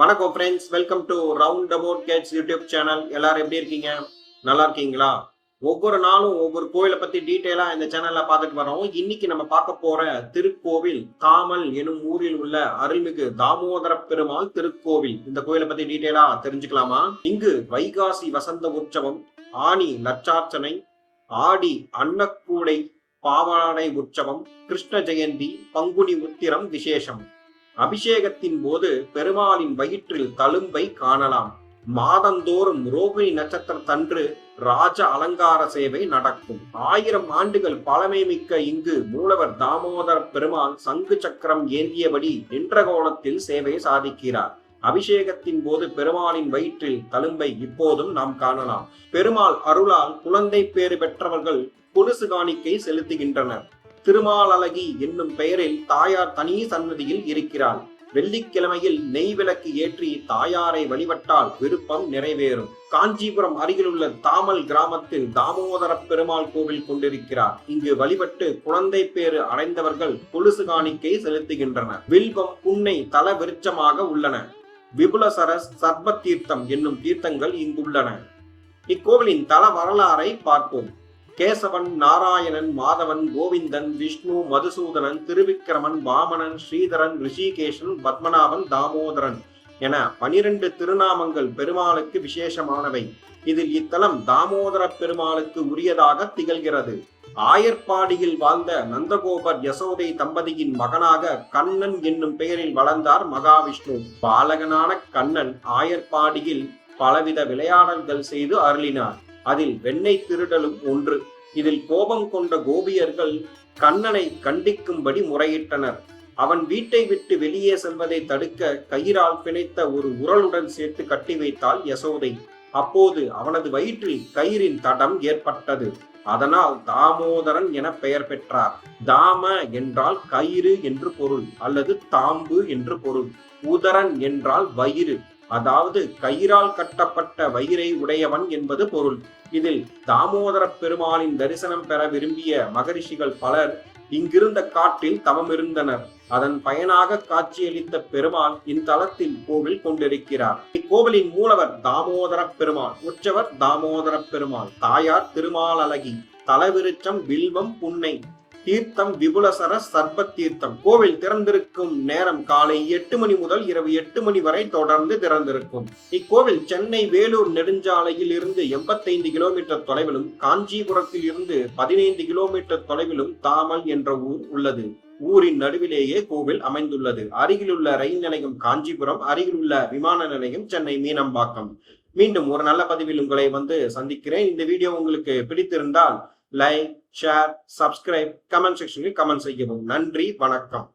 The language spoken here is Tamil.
வணக்கம் friends, welcome to round about Gates YouTube channel. எல்லாரும் எப்படி இருக்கீங்க? நல்லா இருக்கீங்களா? ஒவ்வொரு நாளும் ஒவ்வொரு கோயிலை பத்தி டீட்டெயிலா இந்த சேனல்ல பார்த்துட்டு வரோம். இன்னைக்கு நம்ம பார்க்க போற திருக்கோவில் தாமல் எனும் ஊரில் உள்ள அருள்மிகு தாமோதர பெருமாள் திருக்கோவில். இந்த கோயிலை பத்தி டீட்டெயிலா தெரிஞ்சுக்கலாமா? இங்கு வைகாசி வசந்த உற்சவம், ஆனி லட்சார்ச்சனை, ஆடி அன்னக்கூடை பாவாடை உற்சவம், கிருஷ்ண ஜெயந்தி, பங்குனி உத்திரம் விசேஷம். அபிஷேகத்தின் போது பெருமாளின் வயிற்றில் தழும்பை காணலாம். மாதந்தோறும் ரோகிணி நட்சத்திரத்தன்று ராஜ அலங்கார சேவை நடக்கும். 1000 ஆண்டுகள் பழமை மிக்க இங்கு மூலவர் தாமோதர பெருமாள் சங்கு சக்கரம் ஏந்தியபடி நின்ற கோலத்தில் சேவை சாதிக்கிறார். அபிஷேகத்தின் போது பெருமாளின் வயிற்றில் தழும்பை இப்போதும் நாம் காணலாம். பெருமாள் அருளால் குழந்தை பேறு பெற்றவர்கள் கொலுசு காணிக்கை செலுத்துகின்றனர். திருமாலழகி என்னும் பெயரில் தாயார் தனி சன்னதியில் இருக்கிறாள். வெள்ளிக்கிழமையில் நெய் விளக்கு ஏற்றி தாயாரை வழிபட்டால் விருப்பம் நிறைவேறும். காஞ்சிபுரம் அருகிலுள்ள தாமல் கிராமத்தில் தாமோதர பெருமாள் கோவில் கொண்டிருக்கிறார். இங்கு வழிபட்டு குழந்தை பேறு அடைந்தவர்கள் கொலுசு காணிக்கை செலுத்துகின்றனர். வில்வம், புன்னை தல விருட்சமாக உள்ளன. விபுலசரஸ், சர்ப தீர்த்தம் என்னும் தீர்த்தங்கள் இங்குள்ளன. இக்கோவிலின் தல வரலாறை பார்ப்போம். கேசவன், நாராயணன், மாதவன், கோவிந்தன், விஷ்ணு, மதுசூதனன், திருவிக்கிரமன், வாமனன், ஸ்ரீதரன், ரிஷிகேஷன், பத்மநாபன், தாமோதரன் என 12 திருநாமங்கள் பெருமாளுக்கு விசேஷமானவை. இதில் இத்தலம் தாமோதர பெருமாளுக்கு உரியதாக திகழ்கிறது. ஆயர்பாடியில் வாழ்ந்த நந்தகோபர் யசோதை தம்பதியின் மகனாக கண்ணன் என்னும் பெயரில் வளர்ந்தார் மகாவிஷ்ணு. பாலகனான கண்ணன் ஆயர்பாடியில் பலவித விளையாடல்கள் செய்து அருளினார். அதில் வெண்ணெய் திருடலும் ஒன்று. இதில் கோபம் கொண்ட கோபியர்கள் கண்ணனை கண்டிக்கும்படி முறையிட்டனர். அவன் வீட்டை விட்டு வெளியே செல்வதை தடுக்க கயிறால் பிணைத்த ஒரு உரலுடன் சேர்த்து கட்டி வைத்தாள் யசோதை. அப்போது அவனது வயிற்றில் கயிறின் தடம் ஏற்பட்டது. அதனால் தாமோதரன் என பெயர் பெற்றார். தாம என்றால் கயிறு என்று பொருள், அல்லது தாம்பு என்று பொருள். உதரன் என்றால் வயிறு, அதாவது கயிறால் கட்டப்பட்ட வயிறை உடையவன் என்பது பொருள். இதில் தாமோதர பெருமாளின் தரிசனம் பெற விரும்பிய மகரிஷிகள் பலர் இங்கிருந்த காட்டில் தவம் இருந்தனர். அதன் பயனாக காட்சியளித்த பெருமாள் இத்தலத்தில் கோவில் கொண்டிருக்கிறார். இக்கோவிலின் மூலவர் தாமோதர பெருமாள், உற்சவர் தாமோதர பெருமாள், தாயார் திருமாலழகி, தலவிருச்சம் வில்வம், புன்னை, தீர்த்தம் விபுலசர சர்ப தீர்த்தம். கோவில் திறந்திருக்கும் நேரம் காலை 8 மணி முதல் இரவு 8 மணி வரை தொடர்ந்து திறந்திருக்கும். இக்கோவில் சென்னை வேலூர் நெடுஞ்சாலையில் இருந்து 85 கிலோமீட்டர் தொலைவிலும், காஞ்சிபுரத்தில் இருந்து 15 கிலோமீட்டர் தொலைவிலும் தாமல் என்ற ஊர் உள்ளது. ஊரின் நடுவிலேயே கோவில் அமைந்துள்ளது. அருகிலுள்ள ரயில் நிலையம் காஞ்சிபுரம், அருகிலுள்ள விமான நிலையம் சென்னை மீனம்பாக்கம். மீண்டும் ஒரு நல்ல பதிவில் உங்களை சந்திக்கிறேன். இந்த வீடியோ உங்களுக்கு பிடித்திருந்தால் லைக், ஷேர், சப்ஸ்கிரைப், கமெண்ட் செக்ஷனில் கமெண்ட் செய்யவும். நன்றி, வணக்கம்.